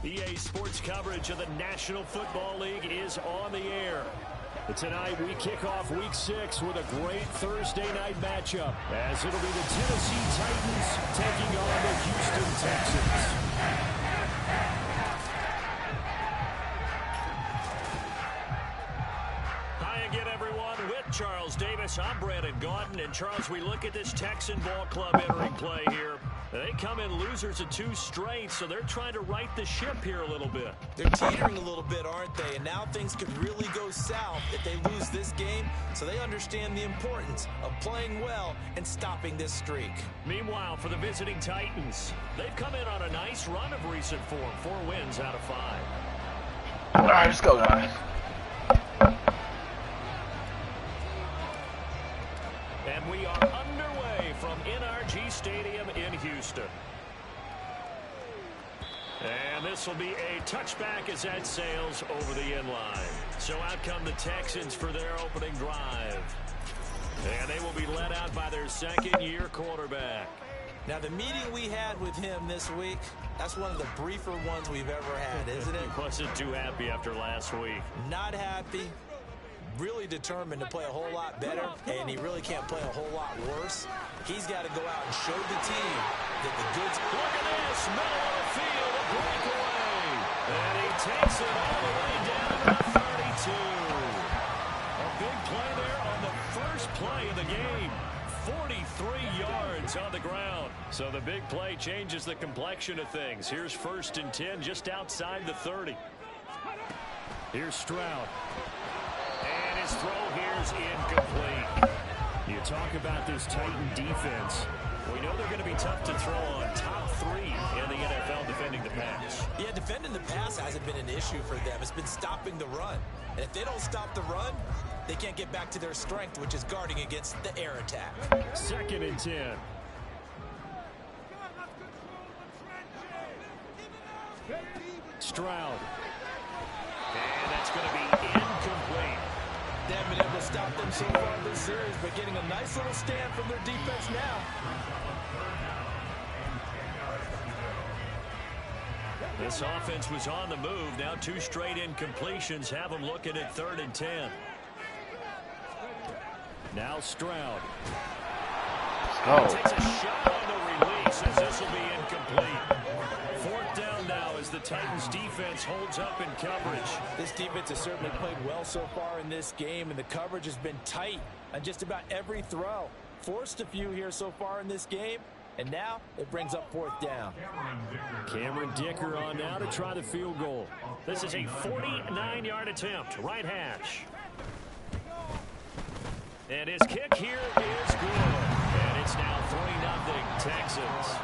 EA Sports coverage of the National Football League is on the air. Tonight we kick off Week 6 with a great Thursday night matchup, as it'll be the Tennessee Titans taking on the Houston Texans. Hi again, everyone. With Charles Davis, I'm Brandon Gaudin. And Charles, we look at this Texan ball club entering play here. They come in losers of 2 straight, so they're trying to right the ship here a little bit. They're teetering a little bit, aren't they? And now things could really go south if they lose this game, so they understand the importance of playing well and stopping this streak. Meanwhile, for the visiting Titans, they've come in on a nice run of recent form, 4 wins out of 5. All right, let's go, guys. And we are underway from NRG Stadium in Houston. And this will be a touchback as that sails over the end line. So out come the Texans for their opening drive. And they will be led out by their second-year quarterback. Now, the meeting we had with him this week, that's one of the briefer ones we've ever had, isn't it? He wasn't too happy after last week. Not happy. Really determined to play a whole lot better, and he really can't play a whole lot worse. He's got to go out and show the team that the goods... Look at this, middle of the field, a breakaway. And he takes it all the way down to the 32. A big play there on the first play of the game. 43 yards on the ground. So the big play changes the complexion of things. Here's 1st and 10 just outside the 30. Here's Stroud. And his throw here's incomplete. You talk about this Titan defense. We know they're going to be tough to throw on. Top 3 in the NFL defending the pass. Yeah, defending the pass hasn't been an issue for them. It's been stopping the run. And if they don't stop the run, they can't get back to their strength, which is guarding against the air attack. 2nd and 10. Stroud. And that's going to be incomplete. They haven't been able to stop them so far in this series, but getting a nice little stand from their defense now. This offense was on the move. Now 2 straight incompletions have them looking at 3rd and 10. Now Stroud. Oh. Takes a shot on the release as this will be incomplete. 4th down now as the Titans defense holds up in coverage. This defense has certainly played well so far in this game, and the coverage has been tight on just about every throw. Forced a few here so far in this game, and now it brings up 4th down. Cameron Dicker on now to try the field goal. This is a 49-yard attempt, right hash. And his kick here is good. And it's now 3-0 Texans.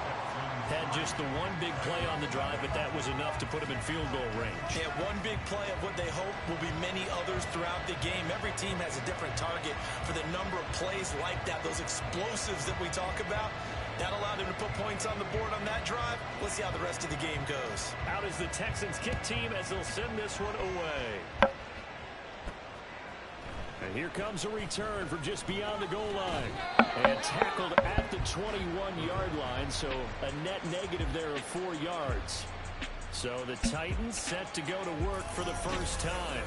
Had just the one big play on the drive, but that was enough to put him in field goal range. Yeah, one big play of what they hope will be many others throughout the game. Every team has a different target for the number of plays like that, those explosives that we talk about. That allowed him to put points on the board on that drive. Let's see how the rest of the game goes. Out is the Texans kick team as they'll send this one away. And here comes a return from just beyond the goal line. And tackled at the 21-yard line, so a net negative there of 4 yards. So the Titans set to go to work for the first time.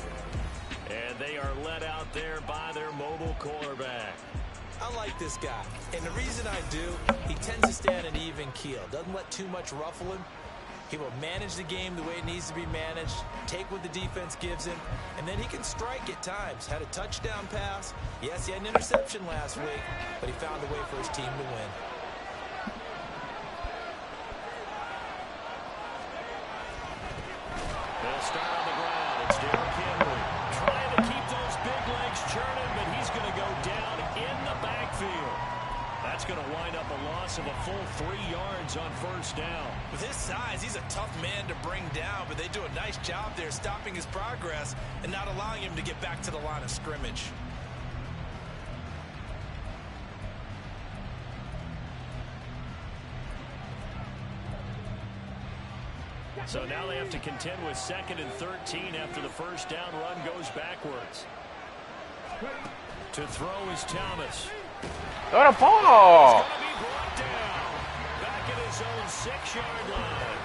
And they are led out there by their mobile quarterback. I like this guy. And the reason I do, he tends to stay on an even keel. Doesn't let too much ruffle him. He will manage the game the way it needs to be managed, take what the defense gives him, and then he can strike at times. Had a touchdown pass. Yes, he had an interception last week, but he found a way for his team to win. They'll start on the ground. It's Derrick Henry trying to keep those big legs churning, but he's going to go down in the backfield. That's going to wind up a loss of a full 3 yards on 1st down. With his size, he's a tough man to bring down, but they do a nice job there stopping his progress and not allowing him to get back to the line of scrimmage. So now they have to contend with 2nd and 13 after the 1st down run goes backwards. To throw is Thomas. Throw the ball. It's going to be brought down. Back at his own 6-yard line.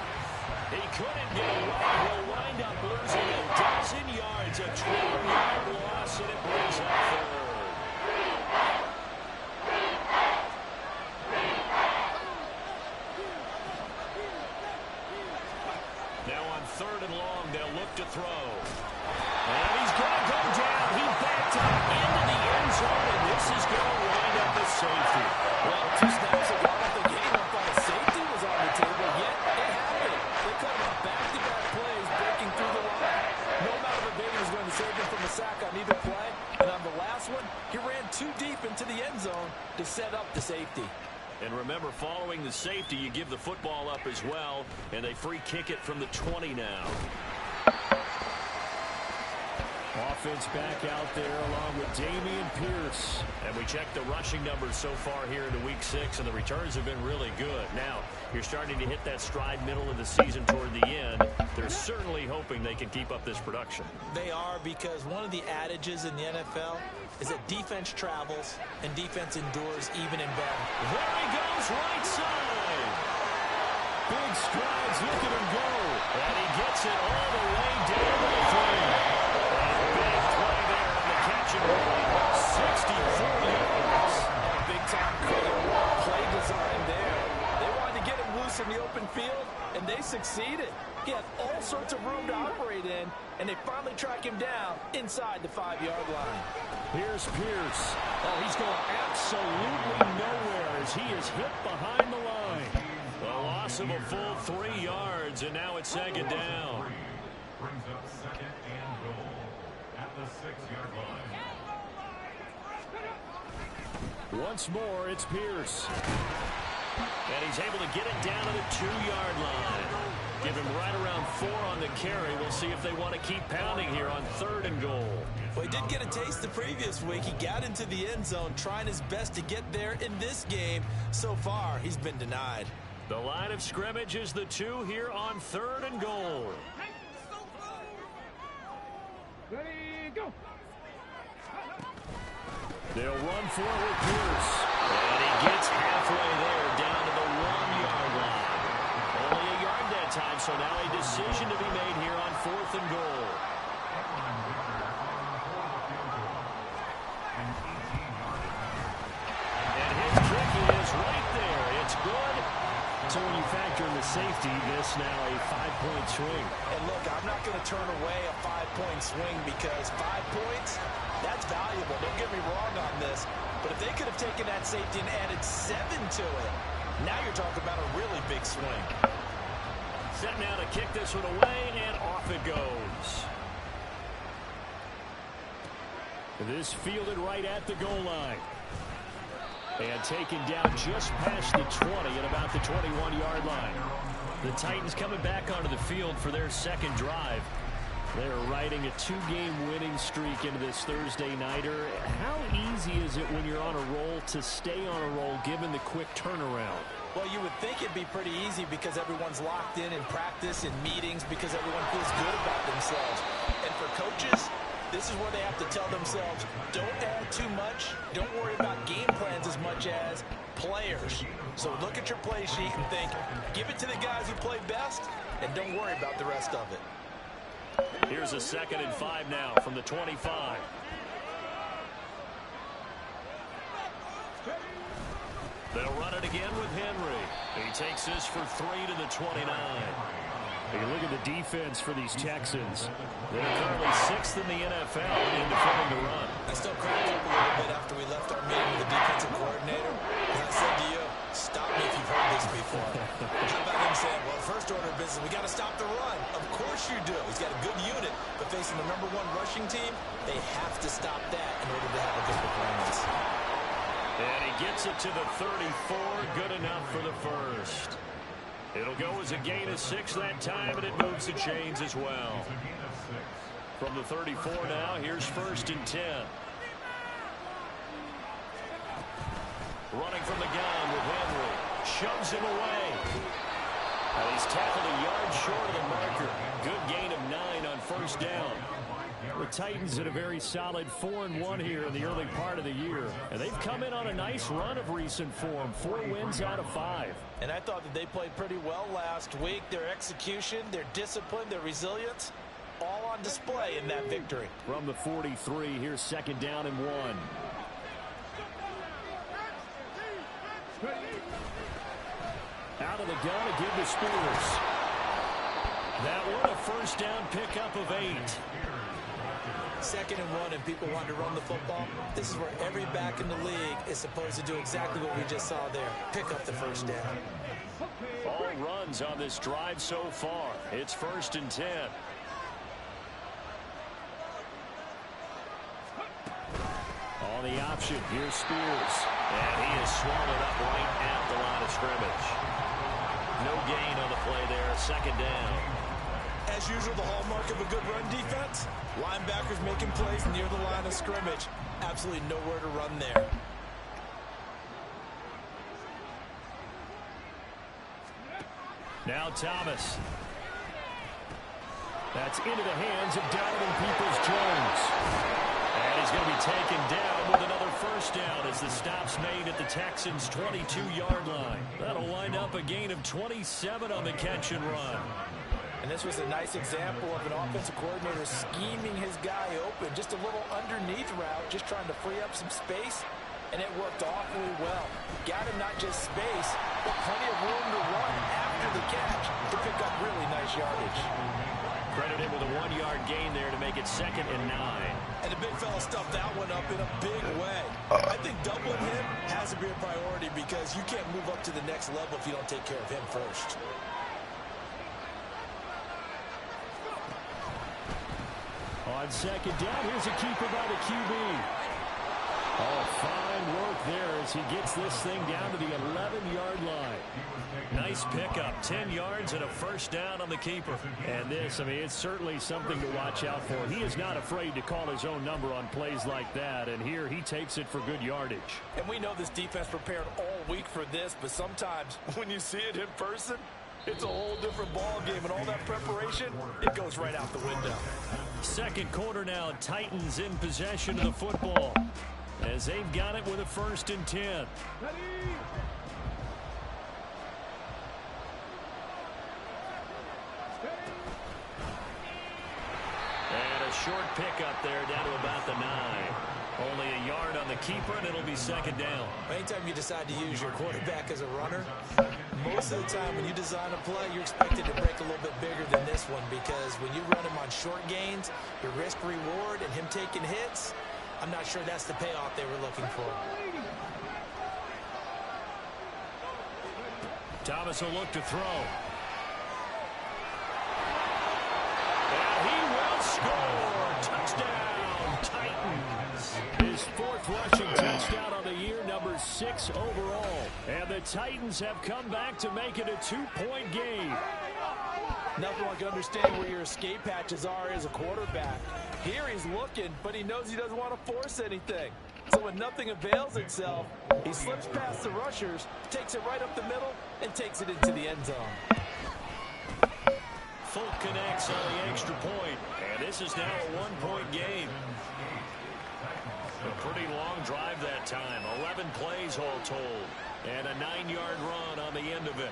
He couldn't get away. He'll wind up losing a dozen yards, a 12-yard loss, and it brings up third. Now on third and long, they'll look to throw. And he's going to go down. He backed up into the end zone, and this is going to wind up a safety. Well, 2 snaps ago, the game I thought a safety was on the table, yet it happened. They cut him back-to-back plays, breaking through the line. No amount of evading was going to save him from a sack on either play. And on the last one, he ran too deep into the end zone to set up the safety. And remember, following the safety, you give the football up as well, and they free kick it from the 20 now. Offense back out there along with Dameon Pierce. And we check the rushing numbers so far here into Week 6, and the returns have been really good. Now, you're starting to hit that stride middle of the season toward the end. They're certainly hoping they can keep up this production. They are, because one of the adages in the NFL is that defense travels and defense endures even in battle. There he goes, right side. Big strides, look at him go. And he gets it all the way down to the 3. Big play there on the catch and run. 64 yards. Big-time play design there. They wanted to get him loose in the open field, and they succeeded. He had all sorts of room to operate in, and they finally track him down inside the 5-yard line. Here's Pierce. Oh, he's going absolutely nowhere as he is hit behind the line. A loss of a full 3 yards, and now it's second down. Brings up second and goal at the 6-yard line. Once more, it's Pierce. And he's able to get it down to the 2-yard line. Give him right around 4 on the carry. We'll see if they want to keep pounding here on 3rd and goal. Well, he did get a taste the previous week. He got into the end zone, trying his best to get there in this game. So far, he's been denied. The line of scrimmage is the 2 here on 3rd and goal. Ready, go. They'll run for it with Pierce. And he gets halfway there, down to the 1-yard line. Only a yard that time, so now a decision to be made here on 4th and goal. And his kick is right there. It's good. So when you factor in the safety, this now a 5-point swing. And look, I'm not going to turn away a 5-point swing because 5 points, that's valuable. Don't get me wrong on this. But if they could have taken that safety and added 7 to it, now you're talking about a really big swing. Set now to kick this one away, and off it goes. This fielded right at the goal line. And taken down just past the 20 at about the 21-yard line. The Titans coming back onto the field for their second drive. They're riding a 2-game winning streak into this Thursday nighter. How easy is it when you're on a roll to stay on a roll given the quick turnaround? Well, you would think it'd be pretty easy because everyone's locked in practice and meetings because everyone feels good about themselves. And for coaches, this is where they have to tell themselves, don't add too much. Don't worry about game plans as much as players. So look at your play sheet and think, give it to the guys who play best, and don't worry about the rest of it. Here's a 2nd and 5 now from the 25. They'll run it again with Henry. He takes this for 3 to the 29. You look at the defense for these Texans. They're currently 6th in the NFL in defending the run. I still cracked up a little bit after we left our meeting with the defensive coordinator. And I said to you, stop me if you've heard this before. How about him saying, well, first order of business, we got to stop the run. Of course you do. He's got a good unit. But facing the #1 rushing team, they have to stop that in order to have a good performance. And he gets it to the 34. Good enough for the first. It'll go as a gain of 6 that time, and it moves the chains as well. From the 34 now, here's 1st and 10. Running from the gun with Henry. Shoves him away. And he's tackled a yard short of the marker. Good gain of 9 on 1st down. The Titans in a very solid 4-1 here in the early part of the year. And they've come in on a nice run of recent form. 4 wins out of 5. And I thought that they played pretty well last week. Their execution, their discipline, their resilience, all on display in that victory. From the 43, here's 2nd down and 1. Out of the gun to give to Spears. That one a 1st down pickup of 8. 2nd and 1 and people want to run the football. This is where every back in the league is supposed to do exactly what we just saw there. Pick up the 1st down. All runs on this drive so far. It's 1st and 10. On the option, here's Spears. And he is swallowed up right at the line of scrimmage. No gain on the play there. 2nd down. As usual, the hallmark of a good run defense, linebackers making plays near the line of scrimmage. Absolutely nowhere to run there. Now Thomas. That's into the hands of Donovan Peoples-Jones. And he's going to be taken down with another 1st down as the stop's made at the Texans' 22-yard line. That'll wind up a gain of 27 on the catch and run. And this was a nice example of an offensive coordinator scheming his guy open. Just a little underneath route, just trying to free up some space. And it worked awfully well. Got him not just space, but plenty of room to run after the catch to pick up really nice yardage. Credit him with a 1-yard gain there to make it 2nd and 9. And the big fella stuffed that one up in a big way. I think doubling him has to be a priority because you can't move up to the next level if you don't take care of him first. On 2nd down, here's a keeper by the QB. Oh, fine work there as he gets this thing down to the 11-yard line. Nice pickup, 10 yards and a 1st down on the keeper. And this, I mean, it's certainly something to watch out for. He is not afraid to call his own number on plays like that, and here he takes it for good yardage. And we know this defense prepared all week for this, but sometimes when you see it in person, it's a whole different ball game, and all that preparation, it goes right out the window. 2nd quarter now, Titans in possession of the football as they've got it with a 1st and 10. Ready. And a short pickup there down to about the 9. Only a yard on the keeper, and it'll be 2nd down. Anytime you decide to use your quarterback as a runner, most of the time when you design a play, you're expected to break a little bit bigger than this one because when you run him on short gains, your risk-reward and him taking hits, I'm not sure that's the payoff they were looking for. Thomas will look to throw. And he will score. Touchdown, Titans. His 4th rushing touchdown on the year, number 6 overall. And the Titans have come back to make it a 2-point game. Nothing like understanding where your escape hatches are as a quarterback. Here he's looking, but he knows he doesn't want to force anything. So when nothing avails itself, he slips past the rushers, takes it right up the middle, and takes it into the end zone. Folk connects on the extra point, and this is now a 1-point game. A pretty long drive that time. 11 plays all told, and a 9-yard run on the end of it.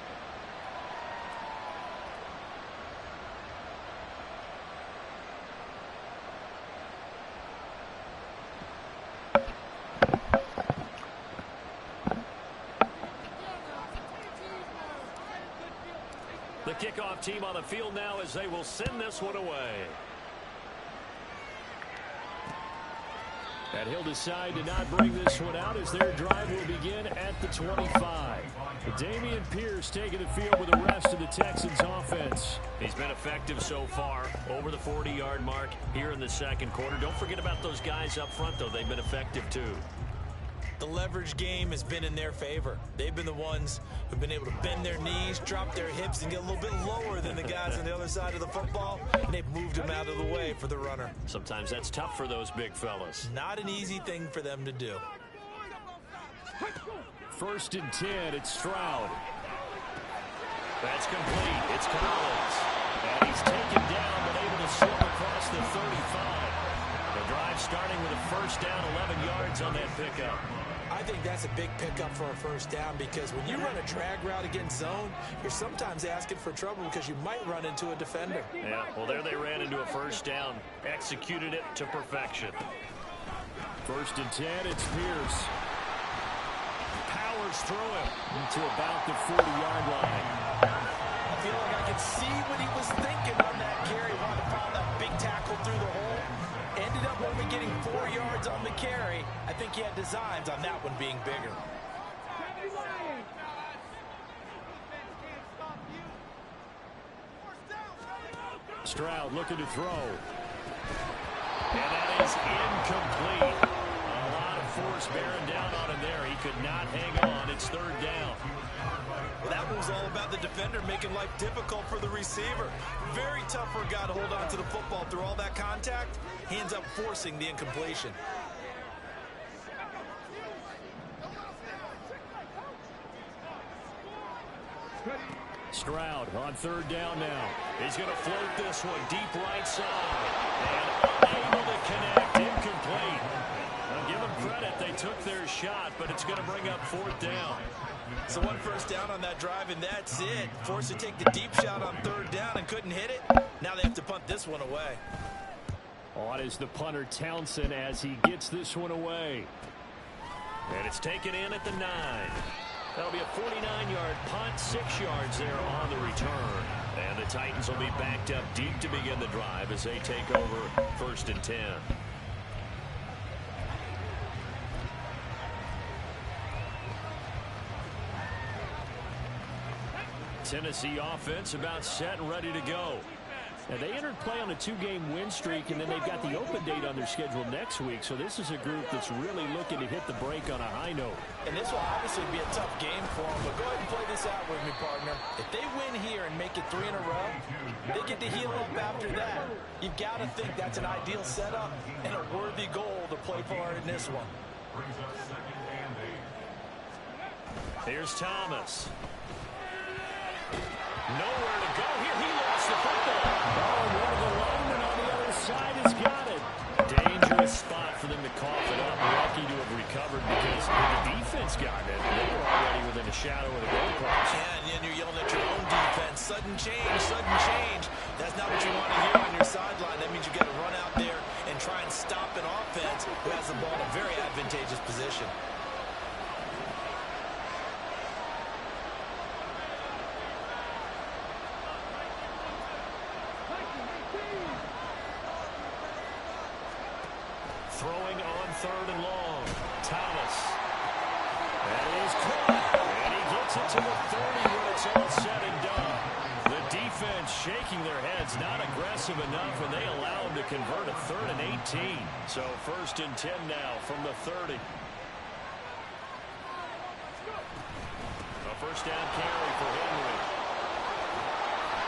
The kickoff team on the field now as they will send this one away. And he'll decide to not bring this one out as their drive will begin at the 25. Damian Pierce taking the field with the rest of the Texans offense. He's been effective so far, over the 40-yard mark here in the 2nd quarter. Don't forget about those guys up front, though. They've been effective, too. The leverage game has been in their favor. They've been the ones who've been able to bend their knees, drop their hips, and get a little bit lower than the guys on the other side of the football, and they've moved them out of the way for the runner. Sometimes that's tough for those big fellas. Not an easy thing for them to do. 1st and 10, it's Stroud. That's complete. It's Collins. And he's taken down, but able to slip across the 35. The drive starting with a first down, 11 yards on that pickup. I think that's a big pickup for a first down because when you run a drag route against zone, you're sometimes asking for trouble because you might run into a defender. Yeah, well, there they ran into a first down. Executed it to perfection. 1st and 10, it's Pierce. Powers through him into about the 40-yard line. I feel like I could see what he was thinking on that carry. Wanted to pile that big tackle through the hole. Ended up only getting 4 yards on the carry. I think he had designs on that one being bigger. Stroud looking to throw. And that is incomplete. A lot of force bearing down on him there. He could not hang on. It's 3rd down. Well, that was all about the defender making life difficult for the receiver. Very tough for a guy to hold on to the football through all that contact. He ends up forcing the incompletion. Stroud on 3rd down now. He's going to float this one deep right side. And unable to connect. Incomplete. Now give them credit. They took their shot, but it's going to bring up 4th down. So 1 first down on that drive, and that's it. Forced to take the deep shot on 3rd down and couldn't hit it. Now they have to punt this one away. On is the punter Townsend as he gets this one away. And it's taken in at the 9. That'll be a 49-yard punt, 6 yards there on the return. And the Titans will be backed up deep to begin the drive as they take over 1st and 10. Tennessee offense about set and ready to go. Now, they entered play on a 2-game win streak, and then they've got the open date on their schedule next week. So this is a group that's really looking to hit the break on a high note. And this will obviously be a tough game for them, but go ahead and play this out with me, partner. If they win here and make it 3 in a row, they get to heal up after that. You've got to think that's an ideal setup and a worthy goal to play for in this one. Here's Thomas. Nowhere to go here. He lost the football. Oh, one of the linemen on the other side has got it. Dangerous spot for them to cough it up. Lucky to have recovered because when the defense got it, they were already within a shadow of the goal post. Yeah, and you're yelling at your own defense. Sudden change, sudden change. That's not what you want to hear on your sideline. That means you got to run out there and try and stop an offense who has the ball in a very advantageous position. Throwing on 3rd and long. Thomas. And he's caught. And he gets it to the 30 when it's all said and done. The defense shaking their heads, not aggressive enough, and they allow him to convert a 3rd and 18. So 1st and 10 now from the 30. A first down carry for Henry.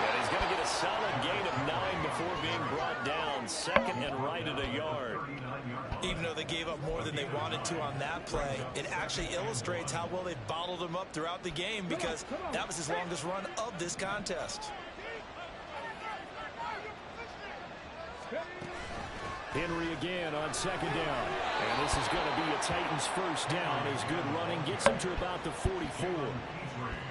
And he's going to get a solid gain of 9 before being brought down. 2nd and right at a yard. Even though they gave up more than they wanted to on that play, it actually illustrates how well they've bottled him up throughout the game because that was his longest run of this contest. Henry again on 2nd down. And this is going to be a Titans first down as good running gets him to about the 44.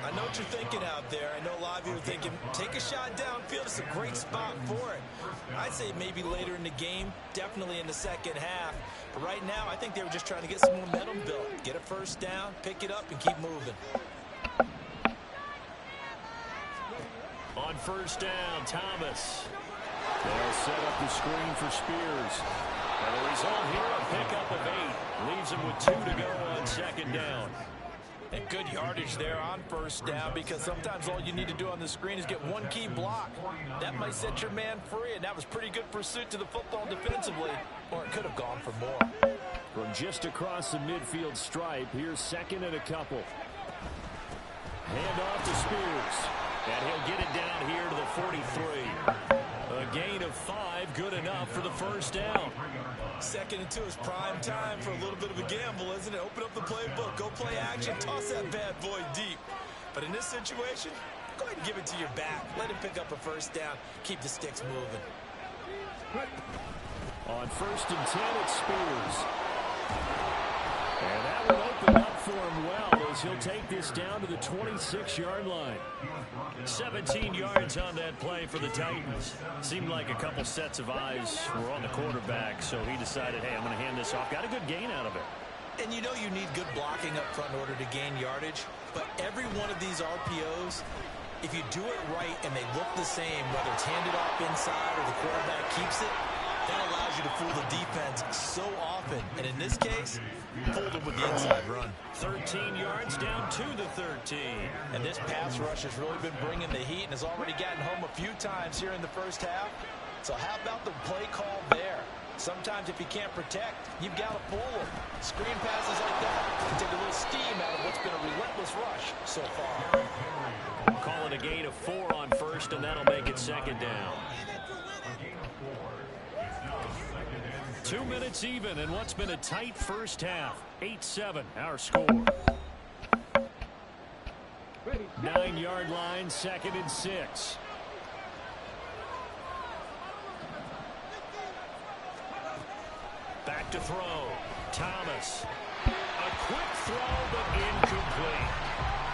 I know what you're thinking out there. I know a lot of you are thinking, take a shot downfield. It's a great spot for it. I'd say maybe later in the game, definitely in the second half. But right now, I think they were just trying to get some momentum built. Get a first down, pick it up, and keep moving. On 1st down, Thomas. They'll set up the screen for Spears. And the result here, a pickup of 8. Leaves him with 2 to go on 2nd down. And good yardage there on 1st down because sometimes all you need to do on the screen is get one key block. That might set your man free, and that was pretty good pursuit to the football defensively, or it could have gone for more. From just across the midfield stripe, here's 2nd and a couple. Hand off to Spears. And he'll get it down here to the 43. A gain of 5, good enough for the first down. 2nd and 2 is prime time for a little bit of a gamble, isn't it? Open up the playbook, go play action, toss that bad boy deep. But in this situation, Go ahead and give it to your back. Let him pick up a first down. Keep the sticks moving. On 1st and 10, it's Spears. And that will open up for him well as he'll take this down to the 26-yard line. 17 yards on that play for the Titans. Seemed like a couple sets of eyes were on the quarterback, so he decided, hey, I'm going to hand this off. Got a good gain out of it. And you know you need good blocking up front in order to gain yardage, but every one of these RPOs, if you do it right and they look the same, whether it's handed off inside or the quarterback keeps it, that allows you to fool the defense so often. And in this case, fooled them with the inside run. 13 yards down to the 13. And this pass rush has really been bringing the heat and has already gotten home a few times here in the first half. So how about the play call there? Sometimes if you can't protect, you've got to fool them. Screen passes like that can take a little steam out of what's been a relentless rush so far. Call it a gain of 4 on 1st, and that'll make it 2nd down. 2 minutes even in what's been a tight first half. 8-7 our score. 9-yard line, 2nd and 6. Back to throw. Thomas. A quick throw, but incomplete.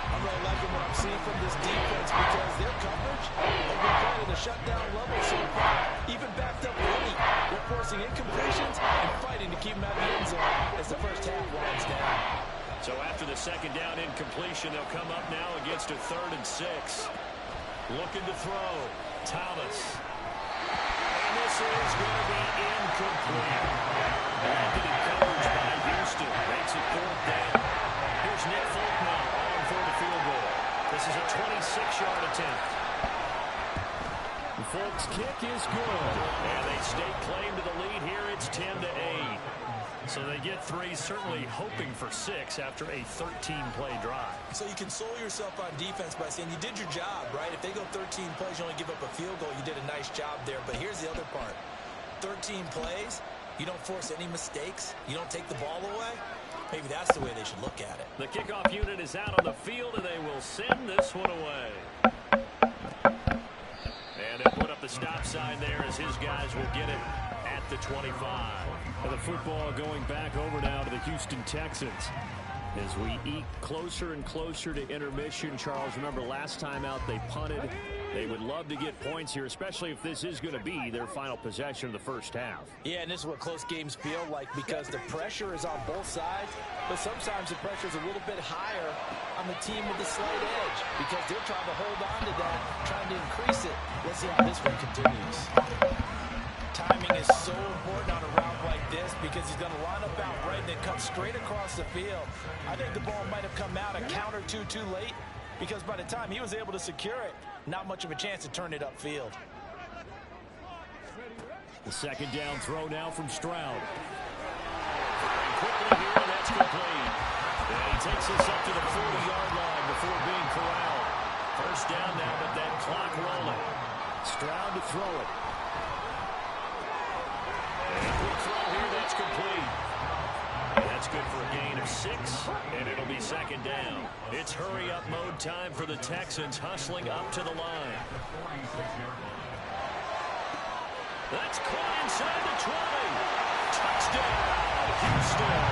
I'm really liking what I'm seeing from this defense because their coverage has been playing at a shutdown level so far. Even backed up late, they're forcing incompletions and fighting to keep them out of the end zone as the first half winds down. So after the 2nd down incompletion, they'll come up now against a 3rd and 6. Looking to throw. Thomas. And this is going to be incomplete. Blanketed coverage by Houston. Makes it 4th down. Here's Nick Folk now on for the field goal. This is a 26-yard attempt. Folk's kick is good. And they stake claim to the lead here. It's 10-8. So they get 3, certainly hoping for 6 after a 13-play drive. So you console yourself on defense by saying you did your job, right? If they go 13 plays, you only give up a field goal. You did a nice job there. But here's the other part. 13 plays, you don't force any mistakes. You don't take the ball away. Maybe that's the way they should look at it. The kickoff unit is out on the field, and they will send this one away. And they put up the stop sign there as his guys will get it at the 25. And the football going back over now to the Houston Texans. As we eke closer and closer to intermission, Charles, remember last time out they punted. They would love to get points here, especially if this is going to be their final possession of the first half. Yeah, and this is what close games feel like because the pressure is on both sides, but sometimes the pressure is a little bit higher on the team with the slight edge because they're trying to hold on to that, trying to increase it. Let's see how this one continues. Timing is so important on a route like this because he's going to line up out right and then cut straight across the field. I think the ball might have come out a count or two too late because by the time he was able to secure it, not much of a chance to turn it upfield. The 2nd down throw now from Stroud. Quickly here, and that's complete. And he takes us up to the 40-yard line before being corralled. First down now, but that clock rolling. Stroud to throw it. And a quick throw here, that's complete. And that's good for a gain of 6, and it'll be 2nd down. It's hurry-up mode time for the Texans, hustling up to the line. That's caught inside the 20. Touchdown, Houston.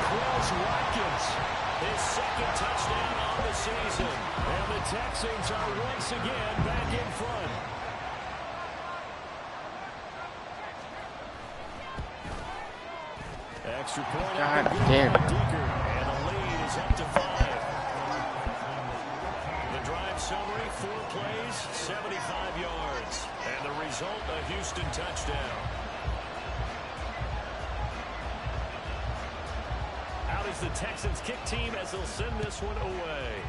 Quez Watkins, his 2nd touchdown on the season. And the Texans are once again back in front. Extra point. God damn. And the lead is up to 5. The drive summary, 4 plays, 75 yards. And the result, a Houston touchdown. Out is the Texans kick team as they'll send this one away.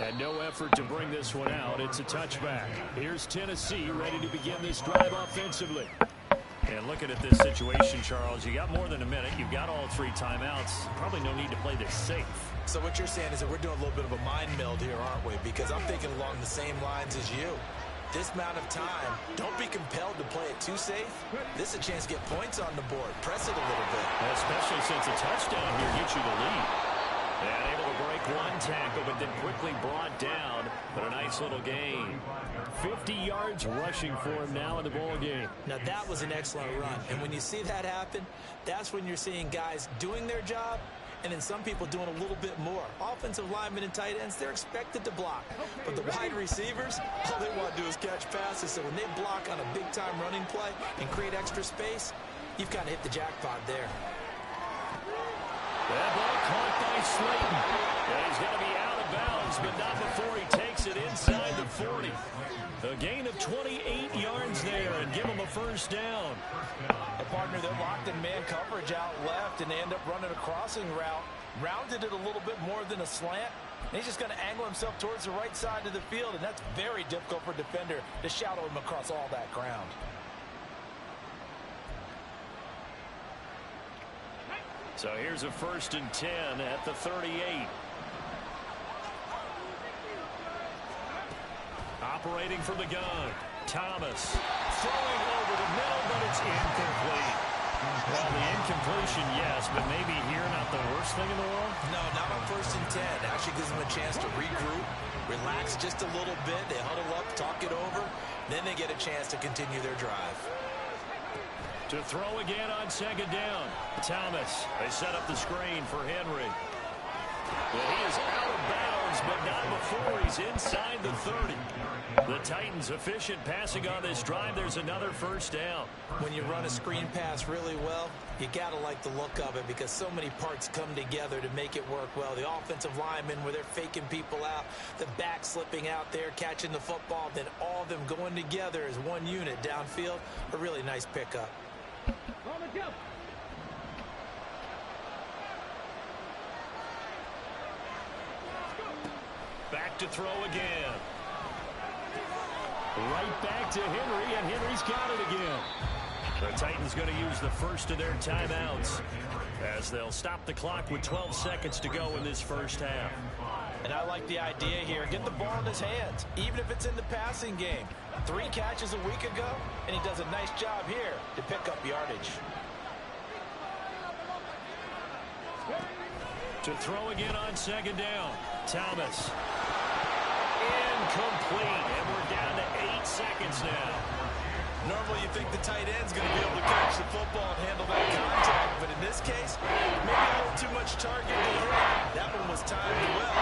And no effort to bring this one out. It's a touchback. Here's Tennessee ready to begin this drive offensively. And looking at this situation, Charles, you got more than a minute. You've got all 3 timeouts. Probably no need to play this safe. So what you're saying is that we're doing a little bit of a mind meld here, aren't we? Because I'm thinking along the same lines as you. This amount of time, don't be compelled to play it too safe. This is a chance to get points on the board. Press it a little bit. Especially since a touchdown here gets you the lead. And able to break one tackle, but then quickly brought down. But a nice little gain. 50 yards rushing for him now in the ball game. Now that was an excellent run. And when you see that happen, that's when you're seeing guys doing their job and then some people doing a little bit more. Offensive linemen and tight ends, they're expected to block. But the wide receivers, all they want to do is catch passes. So when they block on a big-time running play and create extra space, you've got to hit the jackpot there. That ball caught by Slayton. And he's going to be out of bounds, but not before he takes it inside the 40. A gain of 28 yards there and give him a first down. A partner, they're locked in man coverage out left, and they end up running a crossing route. Rounded it a little bit more than a slant. And he's just going to angle himself towards the right side of the field, and that's very difficult for a defender to shadow him across all that ground. So here's a 1st and 10 at the 38. Operating from the gun. Thomas throwing over the middle, but it's incomplete. Well, the incompletion, yes, but maybe here not the worst thing in the world? No, not on 1st and 10. Actually gives them a chance to regroup, relax just a little bit. They huddle up, talk it over. Then they get a chance to continue their drive. To throw again on 2nd down. Thomas. They set up the screen for Henry. Well, he is out of bounds, but not before he's inside the 30. The Titans efficient passing on this drive. There's another 1st down. When you run a screen pass really well, you got to like the look of it because so many parts come together to make it work well. The offensive linemen, where they're faking people out, the back slipping out there, catching the football, then all of them going together as one unit downfield. A really nice pickup. Back to throw again. Right back to Henry, and Henry's got it again. The Titans going to use the first of their timeouts as they'll stop the clock with 12 seconds to go in this 1st half. And I like the idea here. Get the ball in his hands, even if it's in the passing game. 3 catches a week ago, and he does a nice job here to pick up yardage. To throw again on 2nd down. Thomas. Incomplete. And we're down to 8 seconds now. Normally you think the tight end's going to be able to catch the football and handle that contact, but in this case, maybe a little too much target to hit. That one was timed well.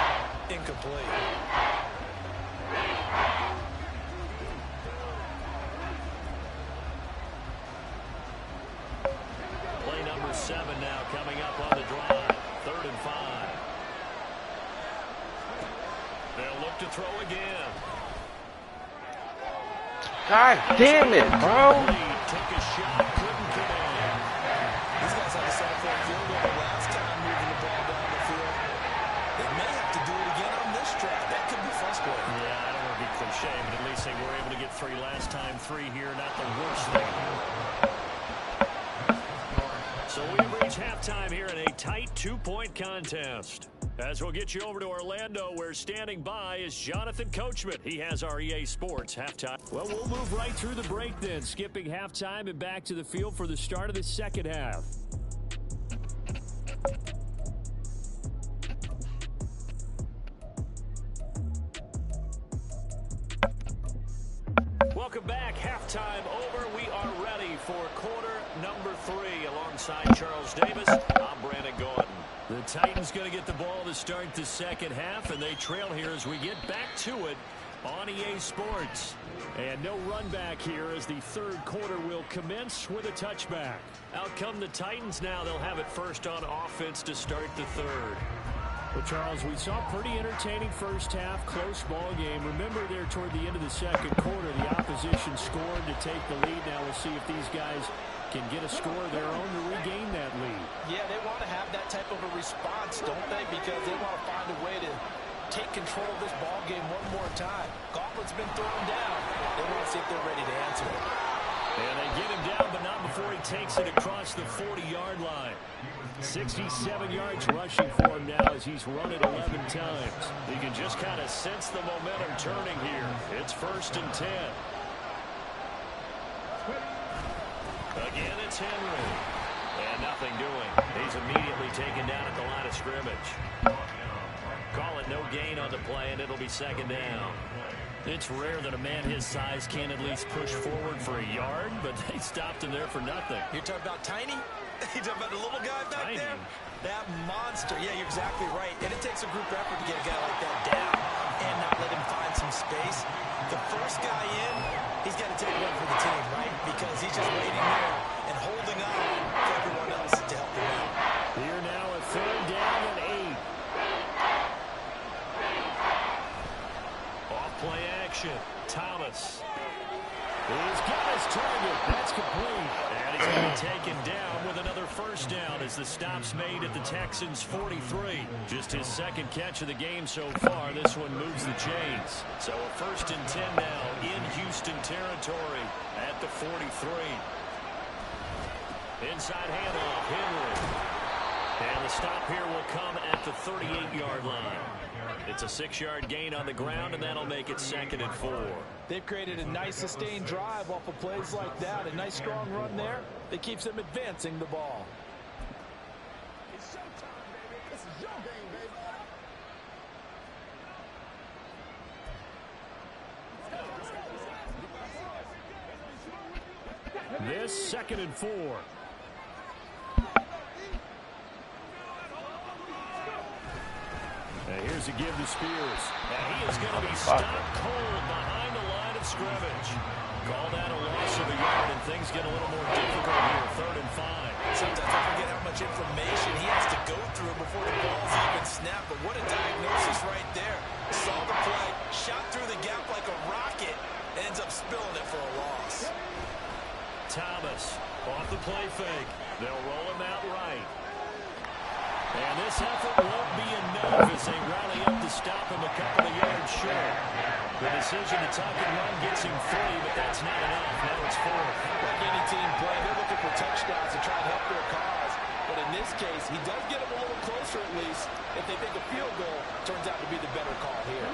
Incomplete. Play number 7 now coming up on the drive. 3rd and 5. They'll look to throw again. God damn it, bro. Took a shot, couldn't get in. These guys had to settle for a field goal last time moving the ball down the field. They may have to do it again on this drive. That could be frustrating. Yeah, I don't want to be cliche, but at least they were able to get 3 last time. 3 here, not the worst thing. So we have reached halftime here in a tight 2-point contest. As we'll get you over to Orlando, where standing by is Jonathan Coachman. He has our EA Sports halftime. Well, we'll move right through the break then, skipping halftime and back to the field for the start of the 2nd half. Welcome back. Halftime over. We are ready for quarter number 3. Alongside Charles Davis, I'm Brandon Gordon. The Titans going to get the ball to start the 2nd half, and they trail here as we get back to it on EA Sports. And no run back here as the 3rd quarter will commence with a touchback. Out come the Titans now. They'll have it first on offense to start the 3rd. Well, Charles, we saw a pretty entertaining 1st half, close ball game. Remember there toward the end of the 2nd quarter, the opposition scored to take the lead. Now we'll see if these guys can get a score of their own to regain that lead. Yeah, they want to have that type of a response, don't they? Because they want to find a way to take control of this ball game one more time. Gauntlet's been thrown down. They want to see if they're ready to answer it. And they get him down, but not before he takes it across the 40-yard line. 67 yards rushing for him now as he's run it 11 times. You can just kind of sense the momentum turning here. It's 1st and 10. Again, it's Henry. And nothing doing. He's immediately taken down at the line of scrimmage. Call it no gain on the play, and it'll be second down. It's rare that a man his size can at least push forward for a yard, but they stopped him there for nothing. You're talking about Tiny? You're talking about the little guy back there? That monster. Yeah, you're exactly right. And it takes a group effort to get a guy like that down and not let him find some space. The first guy in, he's got to take one for the team, right? Because he's just waiting there and holding on for everyone else to help him out. Here now at third down and 8. Off play action. Thomas. He's got his target. That's complete. And he's going to be taken down with another first down as the stop's made at the Texans' 43. Just his second catch of the game so far. This one moves the chains. So a 1st and 10 now in Houston territory at the 43. Inside handoff, Henry. And the stop here will come at the 38-yard line. It's a 6-yard gain on the ground, and that'll make it 2nd and 4. They've created a nice sustained drive off of plays like that. A nice strong run there that keeps them advancing the ball. It's showtime, baby. This is your game, baby. This 2nd and 4. Here's a give to Spears. And he is going to be stopped cold behind the line of scrimmage. Call that a loss of a yard, and things get a little more difficult here. 3rd and 5. Sometimes I forget how much information he has to go through before the ball's even snapped. But what a diagnosis right there. Saw the play, shot through the gap like a rocket, ends up spilling it for a loss. Thomas off the play fake. They'll roll him out right. And this effort won't be enough as they rally up to stop him a couple of yards short. The decision to tuck and run gets him 3, but that's not enough. Now it's 4. Like any team play, they're looking for touchdowns to try and help their cause. But in this case, he does get them a little closer at least. If they think a field goal turns out to be the better call here.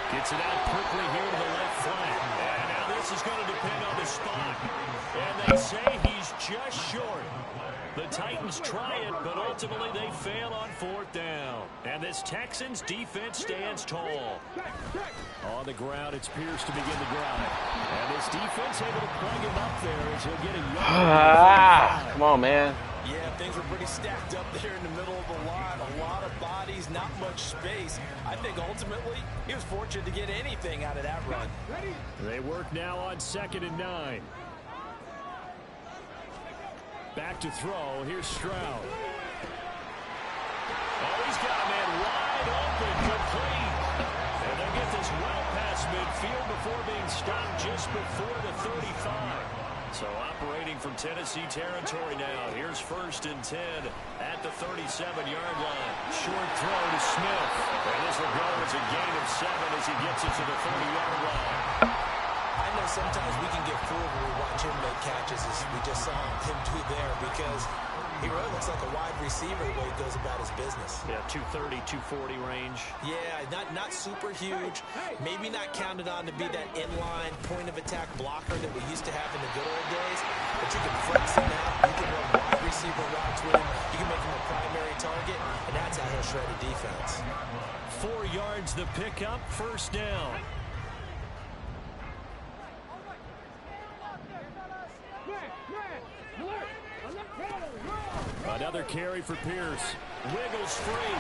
Gets it out quickly here to the left flank. And now this is going to depend on the spot. And they say he's just short. The Titans try it, but ultimately they fail on 4th down. And this Texans defense stands tall. On the ground, it's Pierce to begin the drive. And this defense able to plug him up there as he'll get a yard. Come on, man. Yeah, things were pretty stacked up there in the middle of the line. A lot of bodies, not much space. I think ultimately he was fortunate to get anything out of that run. They work now on 2nd and 9. Back to throw. Here's Stroud. Oh, he's got a man wide open, complete. And they'll get this well past midfield before being stopped just before the 35. So operating from Tennessee territory now. Here's 1st and 10 at the 37-yard line. Short throw to Smith. And this will go as a gain of 7 as he gets it to the 30-yard line. I know sometimes we can get fooled when we watch him make catches, as we just saw him do there, because he really looks like a wide receiver the way he goes about his business. Yeah, 230, 240 range. Yeah, not super huge. Maybe not counted on to be that inline point-of-attack blocker that we used to have in the good old days. But you can flex him out. You can run wide receiver routes with him. You can make him a primary target, and that's how he'll shred a defense. 4 yards the pickup, 1st down. Another carry for Pierce. Wiggles free.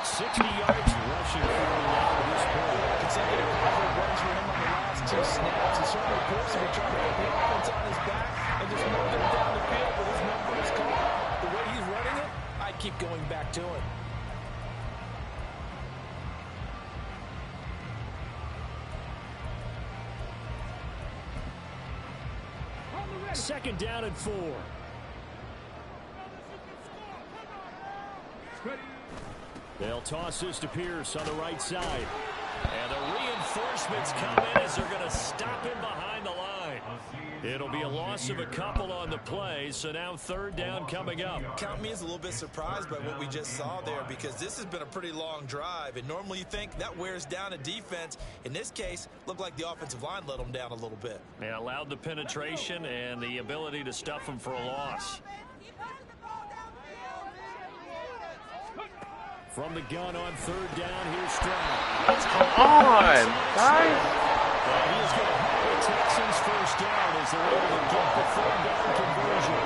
60 yards rushing for him now at this point. Consecutive runs for him on the last 2 snaps. He certainly appears to be trying to put the offense on his back and just move them down the field, but his number is called. The way he's running it, I'd keep going back to him. Second down and 4. They'll toss this to Pierce on the right side. And the reinforcements come in as they're going to stop him behind the line. It'll be a loss of a couple on the play, so now third down coming up. Count me as a little bit surprised by what we just saw there, because this has been a pretty long drive, and normally you think that wears down a defense. In this case, looked like the offensive line let them down a little bit. They allowed the penetration and the ability to stuff them for a loss. From the gun on third down, here's Stroud. Come on, guys. He is going to have the Texans first down as they're able to get the third down conversion.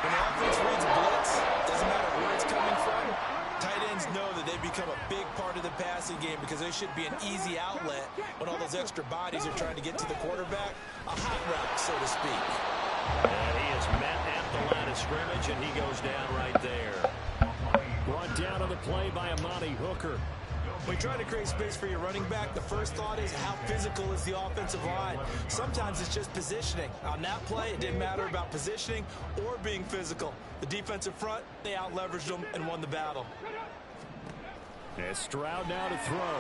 When the offense reads blitz, doesn't matter where it's coming from, tight ends know that they become a big part of the passing game because they should be an easy outlet when all those extra bodies are trying to get to the quarterback. A hot route, so to speak. And he is met at the line of scrimmage, and he goes down right there. Brought down on the play by Amani Hooker. When you're trying to create space for your running back, the first thought is how physical is the offensive line. Sometimes it's just positioning. On that play, it didn't matter about positioning or being physical. The defensive front, they out-leveraged them and won the battle. And Stroud now to throw.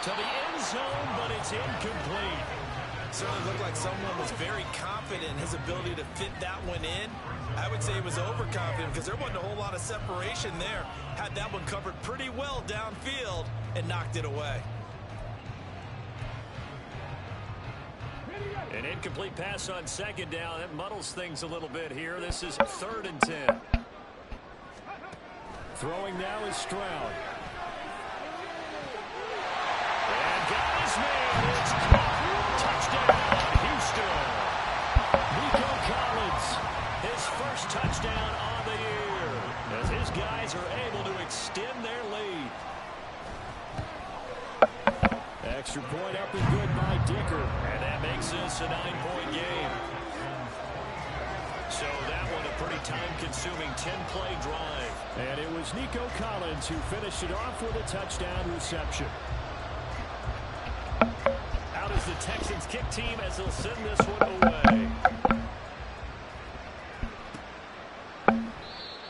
To the end zone, but it's incomplete. Certainly looked like someone was very confident in his ability to fit that one in. I would say he was overconfident because there wasn't a whole lot of separation there. Had that one covered pretty well downfield and knocked it away. An incomplete pass on second down. That muddles things a little bit here. This is 3rd and 10. Throwing now is Stroud. And got his man. It's caught. Touchdown, Houston. Nico Collins, his first touchdown on the year, as his guys are able to extend their lead. Extra point up and good by Dicker, and that makes this a 9-point game. So that one a pretty time-consuming 10-play drive. And it was Nico Collins who finished it off with a touchdown reception. Out is the Texans kick team as they'll send this one away.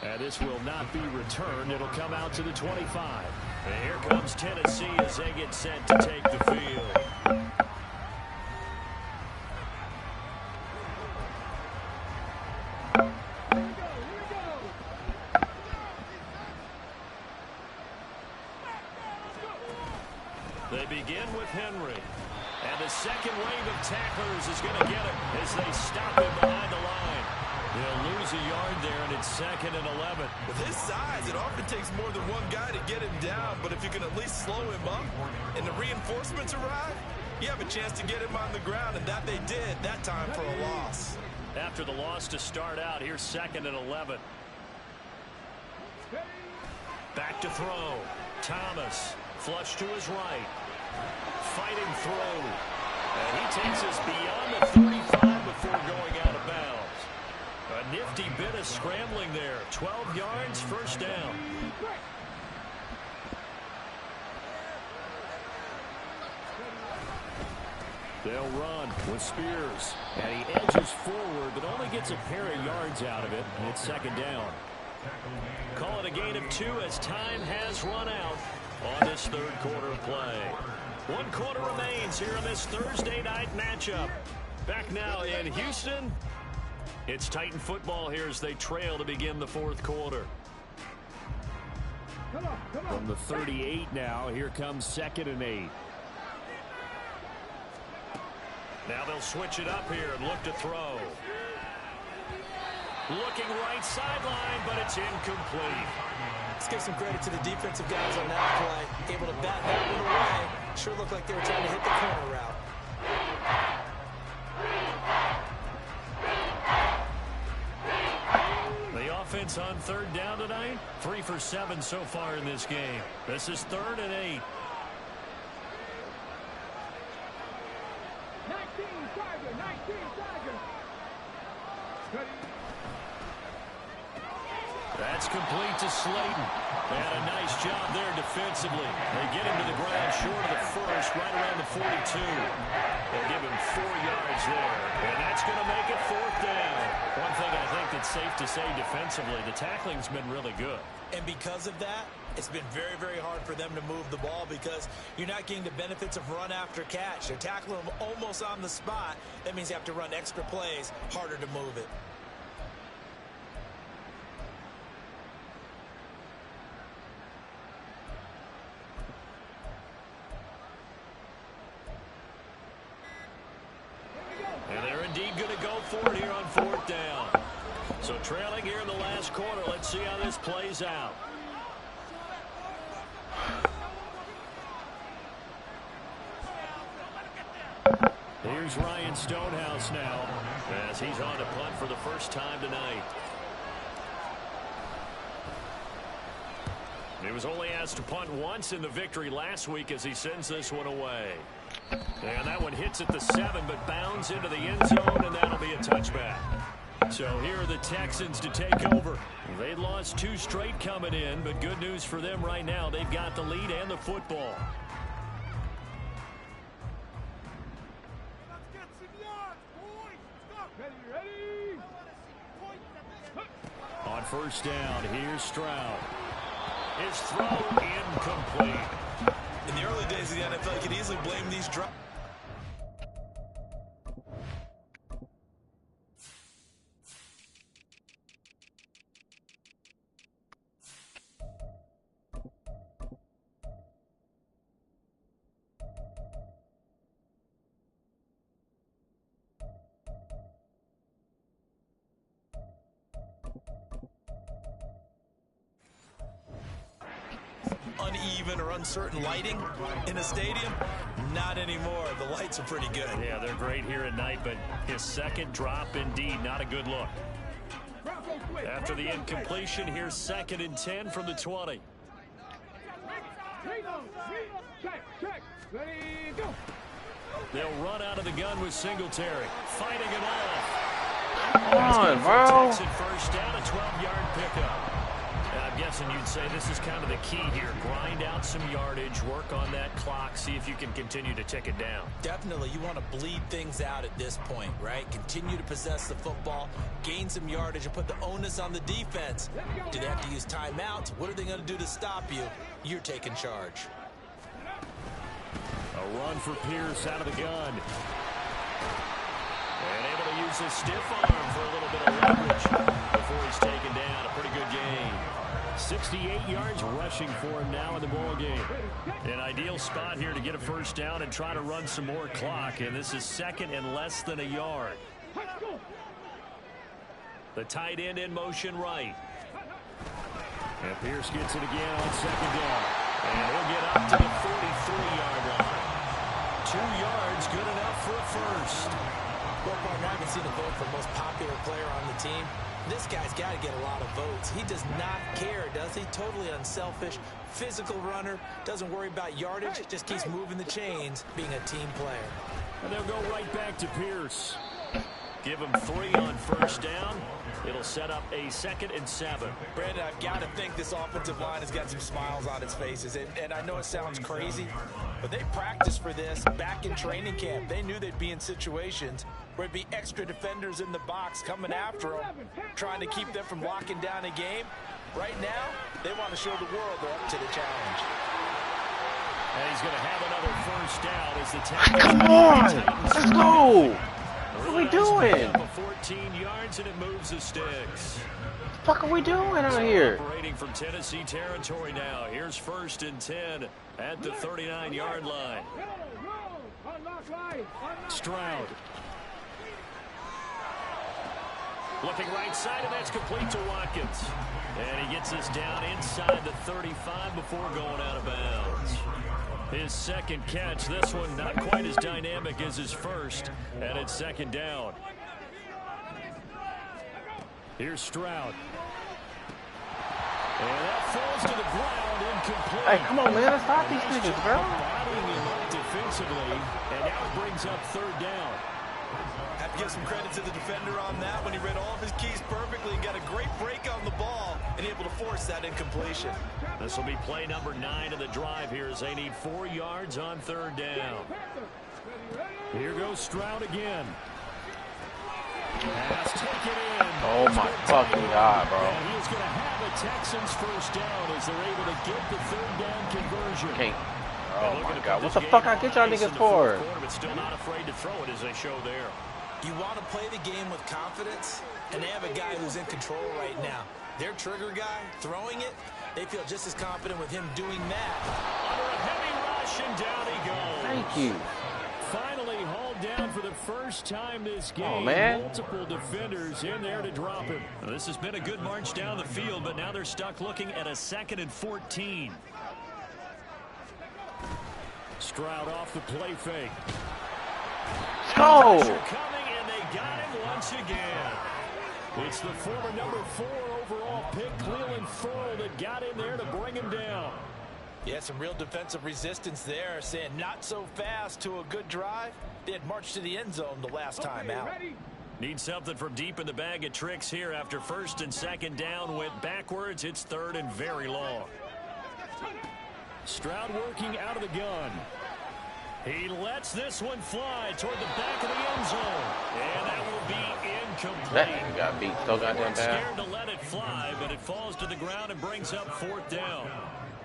And this will not be returned. It'll come out to the 25. And here comes Tennessee as they get set to take the field. They begin with Henry. And the second wave of tacklers is going to get him as they stop him behind the line. They'll lose a yard there, and it's 2nd and 11. With his size, it often takes more than one guy to get him down, but if you can at least slow him up and the reinforcements arrive, you have a chance to get him on the ground, and that they did that time for a loss. After the loss to start out, here's 2nd and 11. Back to throw. Thomas, flush to his right. Fighting through. And he takes us beyond the 35 before going out of bounds. A nifty bit of scrambling there. 12 yards, first down. They'll run with Spears. And he edges forward, but only gets a pair of yards out of it. And it's 2nd down. Call it a gain of 2 as time has run out on this 3rd quarter play. 1 quarter remains here in this Thursday night matchup. Back now in Houston. It's Titan football here as they trail to begin the 4th quarter. From the 38 now, here comes 2nd and 8. Now they'll switch it up here and look to throw. Looking right sideline, but it's incomplete. Let's give some credit to the defensive guys on that play. Able to bat that one away. Sure looked like they were trying to hit the corner route. The offense on 3rd down tonight, 3 for 7 so far in this game. This is 3rd and 8. 19 Tiger. That's complete to Slayton. They had a nice job there defensively. They get him to the ground short of the first, right around the 42. They'll give him 4 yards there, and that's going to make it 4th down. One thing I think that's safe to say defensively, the tackling's been really good. And because of that, it's been very, very hard for them to move the ball because you're not getting the benefits of run after catch. They're tackling them almost on the spot. That means you have to run extra plays, harder to move it. And they're indeed going to go for it here on 4th down. So trailing here in the last quarter. Let's see how this plays out. Here's Ryan Stonehouse now as he's on to punt for the first time tonight. He was only asked to punt once in the victory last week as he sends this one away. And that one hits at the 7 but bounds into the end zone, and that'll be a touchback. So here are the Texans to take over. They lost 2 straight coming in, but good news for them right now. They've got the lead and the football. On 1st down, here's Stroud. His throw incomplete. In the early days of the NFL, you could easily blame these drops. Uneven or uncertain lighting in a stadium? Not anymore. The lights are pretty good. Yeah, they're great here at night, but his second drop, indeed, not a good look. After the incompletion, here's 2nd and 10 from the 20. They'll run out of the gun with Singletary. Fighting it off. Come on, bro. Takes it first down, a 12-yard pickup. I'm guessing you'd say this is kind of the key here. Grind out some yardage, work on that clock, see if you can continue to tick it down. Definitely, you want to bleed things out at this point, right? Continue to possess the football, gain some yardage, and put the onus on the defense. Do they have to use timeouts? What are they going to do to stop you? You're taking charge. A run for Pierce out of the gun. And able to use his stiff arm for a little bit of leverage before he's taken down. A pretty good game. 68 yards rushing for him now in the ball game. An ideal spot here to get a first down and try to run some more clock. And this is 2nd and less than a yard. The tight end in motion right. And Pierce gets it again on 2nd down. And he'll get up to the 43-yard line. 2 yards, good enough for a first. Well, partner, I can see the vote for most popular player on the team. This guy's got to get a lot of votes. He does not care, does he? Totally unselfish, physical runner, doesn't worry about yardage, just keeps moving the chains, being a team player. And they'll go right back to Pierce. Give him 3 on first down. It'll set up a 2nd and 7. Brandon, I've got to think this offensive line has got some smiles on its faces. And I know it sounds crazy, but they practiced for this back in training camp. They knew they'd be in situations where it'd be extra defenders in the box coming after them, trying to keep them from locking down a game. Right now, they want to show the world they're up to the challenge. And he's going to have another first down as the tackle. Come on, let's go. What are we doing? 14 yards and it moves the sticks. What the fuck are we doing out here? Operating from Tennessee territory now. Here's 1st and 10 at the 39-yard line. Stroud. Looking right side, and that's complete to Watkins. And he gets us down inside the 35 before going out of bounds. His 2nd catch, this one not quite as dynamic as his first, and it's 2nd down. Here's Stroud. And that falls to the ground, incomplete. Hey, come on, man, let's stop these niggas, bro. Bottling him up defensively, and now it brings up 3rd down. Have to give some credit to the defender on that when he read all of his keys perfectly and got a great break on the ball and able to force that incompletion. This will be play number 9 of the drive here as they need 4 yards on 3rd down. Here goes Stroud again. Pass taken in. Oh my fucking God, bro. And he's going to have it Texans first down as they're able to get the third down conversion. Okay. Oh my God! What the fuck I get y'all niggas for? But still not afraid to throw it as they show there. You want to play the game with confidence, and they have a guy who's in control right now. Their trigger guy throwing it, they feel just as confident with him doing that. Under a heavy rush, and down he goes. Thank you. Finally hauled down for the first time this game. Oh, man. Multiple defenders in there to drop him. Now, this has been a good march down the field, but now they're stuck looking at a 2nd and 14. Stroud off the play fake. Let's go. Pressure coming, and they got him once again. It's the former number 4 overall pick, Cleveland Ferrell, that got in there to bring him down. Yeah, some real defensive resistance there, saying not so fast to a good drive. They had marched to the end zone the last time out. Need something from deep in the bag of tricks here after 1st and 2nd down. Went backwards. It's 3rd and very long. Stroud working out of the gun. He lets this one fly toward the back of the end zone. And that will be incomplete. That nigga got beat so goddamn bad. Scared to let it fly, but it falls to the ground and brings up 4th down.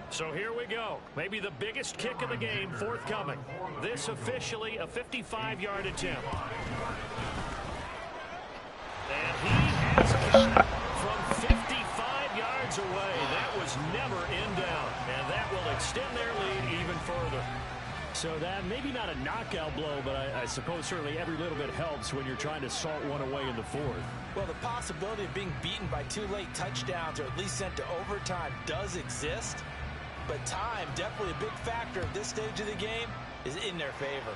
So here we go. Maybe the biggest kick of the game forthcoming. This officially a 55-yard attempt. And he has got it from 55 yards away. That was never in down. And that will extend their lead even further. So that maybe not a knockout blow, but I suppose certainly every little bit helps when you're trying to salt one away in the 4th. Well, the possibility of being beaten by 2 late touchdowns or at least sent to overtime does exist. But time, definitely a big factor at this stage of the game, is in their favor.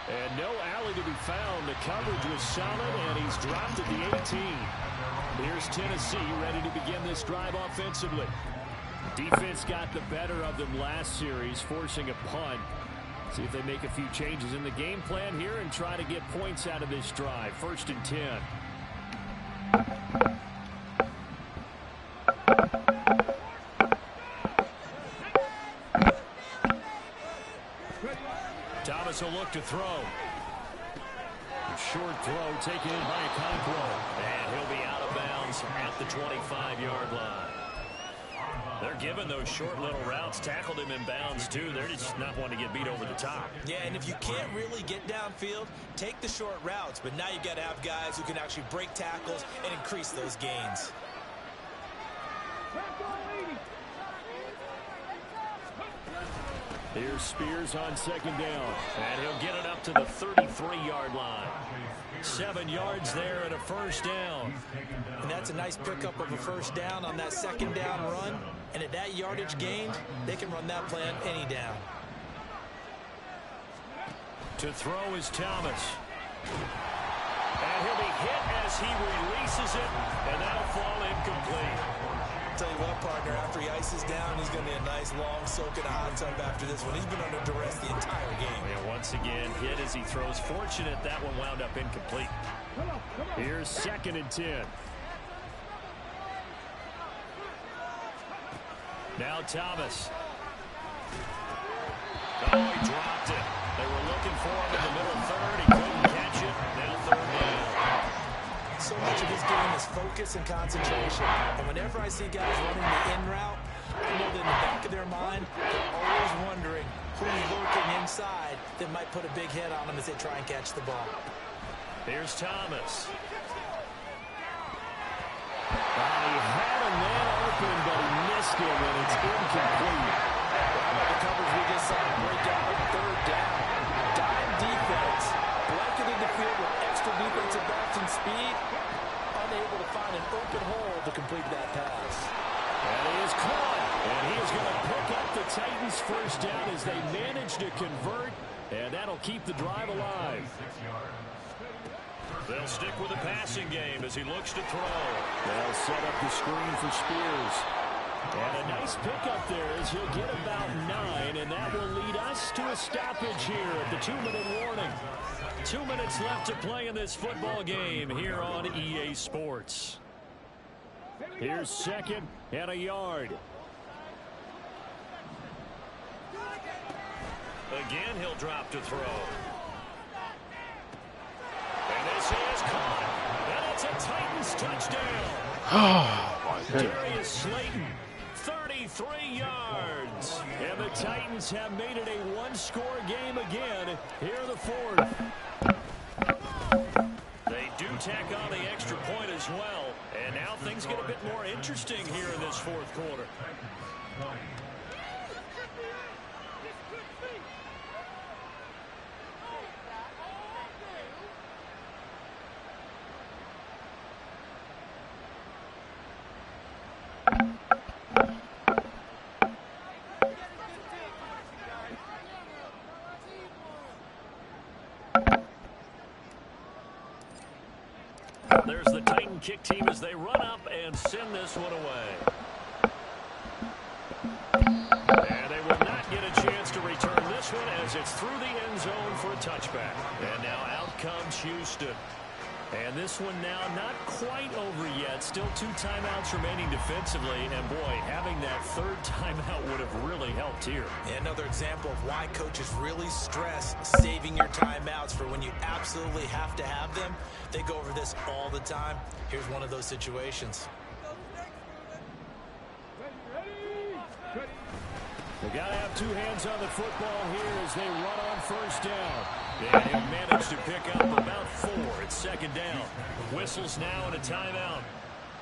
And no alley to be found. The coverage was solid, and he's dropped at the 18. Here's Tennessee ready to begin this drive offensively. Defense got the better of them last series, forcing a punt. See if they make a few changes in the game plan here and try to get points out of this drive. 1st and 10. Thomas will look to throw. A short throw taken in by Okonkwo. And he'll be out of bounds at the 25-yard line. They're giving those short little routes. Tackled him in bounds, too. They're just not wanting to get beat over the top. Yeah, and if you can't really get downfield, take the short routes. But now you've got to have guys who can actually break tackles and increase those gains. Here's Spears on 2nd down. And he'll get it up to the 33-yard line. 7 yards there and a 1st down. And that's a nice pickup of a 1st down on that 2nd down run. And at that yardage gained, they can run that plan any down. To throw is Thomas. And he'll be hit as he releases it. And that'll fall incomplete. Tell you what, partner, after he ices down, he's going to be a nice long soak in a hot tub after this one. He's been under duress the entire game. And once again, hit as he throws. Fortunate that one wound up incomplete. Here's 2nd and 10. Now Thomas. Oh, he dropped it. They were looking for him in the middle 3rd. He couldn't catch it. Now 3rd down. So much of his game is focus and concentration. And whenever I see guys running the in route, I know that in the back of their mind, they're always wondering who's lurking inside that might put a big hit on them as they try and catch the ball. Here's Thomas. He had a man open, but he missed him, and it's incomplete. The coverage we just saw break out 3rd down. Dime defense, blanketed the field with extra defensive backs and speed, unable to find an open hole to complete that pass. And he is caught, and he is going to pick up the Titans' 1st down as they manage to convert, and that'll keep the drive alive. They'll stick with the passing game as he looks to throw. They'll set up the screen for Spears. And a nice pickup there as he'll get about 9, and that will lead us to a stoppage here at the 2-minute warning. 2 minutes left to play in this football game here on EA Sports. Here's 2nd and a yard. Again, he'll drop to throw. And this is caught. And it's a Titans touchdown. Oh, my goodness. Darius Slayton, 33 yards. And the Titans have made it a one-score game again here in the fourth. They do tack on the extra point as well. And now things get a bit more interesting here in this fourth quarter. There's the Titan kick team as they run up and send this one away. And they will not get a chance to return this one as it's through the end zone for a touchback. And now out comes Houston. And this one now not quite over yet. Still 2 timeouts remaining defensively. And boy, having that third timeout would have really helped here. And another example of why coaches really stress saving your timeouts for when you absolutely have to have them. They go over this all the time. Here's one of those situations. They got to have 2 hands on the football here as they run on first down. And he'll manage to pick up about 4. It's second down. Whistles now and a timeout.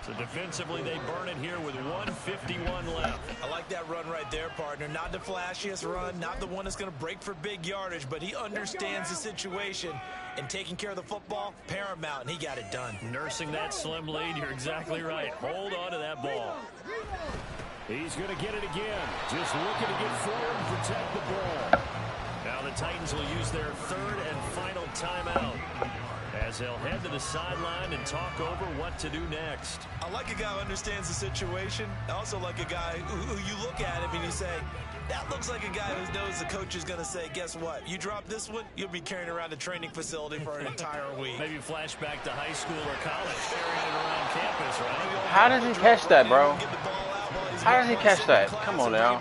So defensively, they burn it here with 1:51 left. I like that run right there, partner. Not the flashiest run, not the one that's going to break for big yardage, but he understands the situation. And taking care of the football, paramount, and he got it done. Nursing that slim lead, you're exactly right. Hold on to that ball. He's going to get it again. Just looking to get forward and protect the ball. Now the Titans will use their third and final timeout as they'll head to the sideline and talk over what to do next. I like a guy who understands the situation. I also like a guy who you look at him and you say, that looks like a guy who knows the coach is going to say, guess what? You drop this one, you'll be carrying around a training facility for an entire week. Maybe flashback to high school or college, carrying it around campus, right? How does he catch that, bro? How does he catch that? Come on now.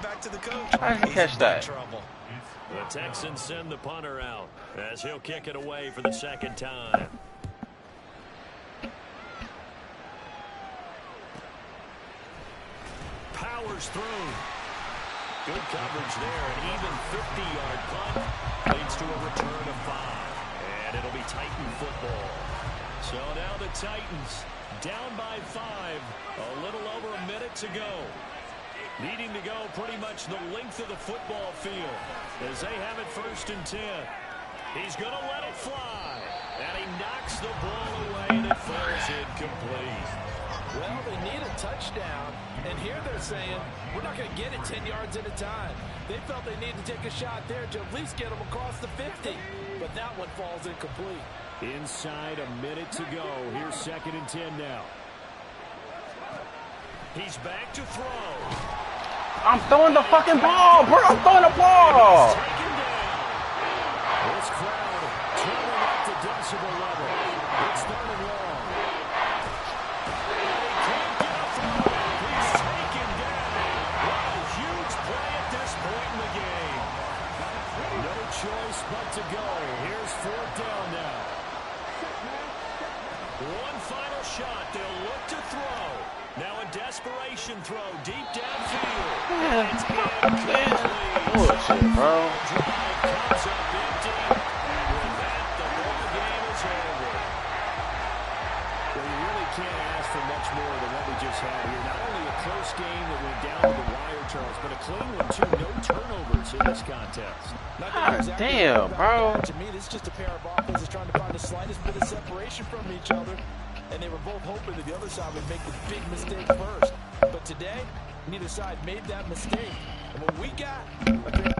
How does he catch that? The Texans send the punter out as he'll kick it away for the second time. Powers through. Good coverage there. An even 50-yard punt leads to a return of 5. And it'll be Titan football. So now the Titans down by 5. A little over a minute to go. Needing to go pretty much the length of the football field as they have it 1st and 10. He's going to let it fly. And he knocks the ball away and it falls incomplete. Well, they need a touchdown. And here they're saying, we're not going to get it 10 yards at a time. They felt they needed to take a shot there to at least get them across the 50. But that one falls incomplete. Inside a minute to go. Here's 2nd and 10 now. He's back to throw. I'm throwing the fucking ball, bro. I'm throwing the ball. Taken down. This crowd turning up to decibel level. It's 3rd and long. And he can't get a throw. He's taken down. What a huge play at this point in the game. No choice but to go. Here's 4th down now. One final shot. They'll look to throw. Now a desperation throw deep downfield. Yeah, It's bullshit, bro. Drive comes up empty, and with that, the ball game is over. Well, you really can't ask for much more than what we just had here. Not only a close game that went down to the wire, Charles, but a clean one too. No turnovers in this contest. God damn, bro. To me, this is just a pair of offenses trying to find the slightest bit of separation from each other. And they were both hoping that the other side would make the big mistake first. But today, neither side made that mistake. And what we got, a pair